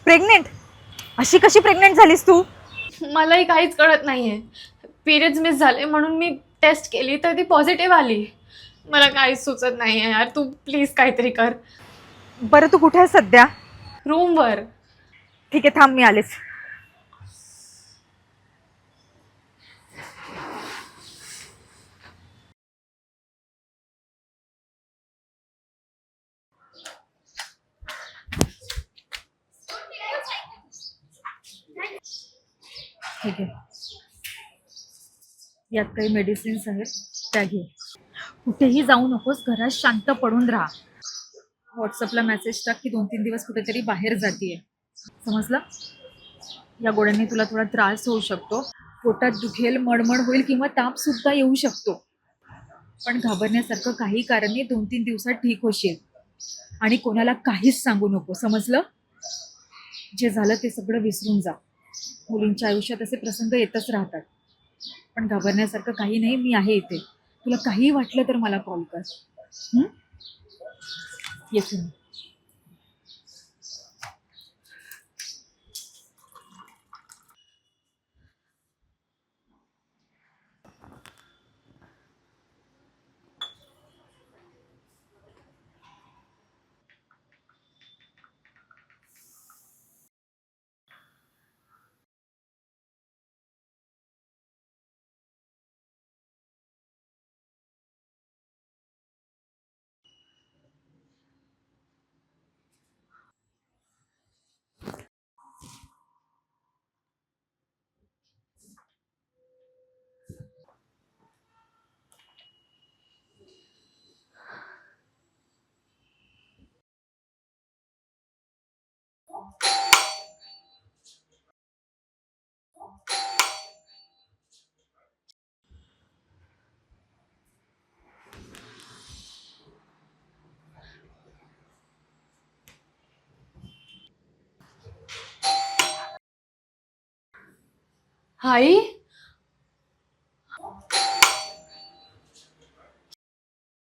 Pregnant? अशी कशी pregnant झालीस तू? मलाही काहीच कळत नाहीये. पिरियड्स मिस झाले म्हणून मी टेस्ट केली तर ती पॉझिटिव्ह आली. मला काहीच सुचत नाहीये यार, तू प्लीज काहीतरी कर. बरं तू कुठे आहेस सध्या? रूमवर. ठीक आहे, थांब मी आलेच. ठीक आहे, यात काही मेडिसिन्स आहेत त्या घे. कुठेही जाऊ नकोस, घरात शांत पडून राहा. व्हॉट्सअपला मेसेज टाक की 2-3 दिवस कुठेतरी बाहेर जातीये. समजलं? या गोळ्यांनी तुला थोडा त्रास होऊ शकतो, पोटात दुखेल, मळमळ होईल किंवा ताप सुद्धा येऊ शकतो. पण घाबरण्यासारखं काही कारण नाही, 2-3 दिवसात ठीक होशील. आणि कोणाला काहीच सांगू नको, समजलं? जे झालं ते सगळं विसरून जा. मुलींच्या आयुष्यात असे प्रसंग येतच राहतात, पण घाबरण्यासारखं काही नाही. मी आहे इथे, तुला काही वाटलं तर मला कॉल कर. येते मी. आई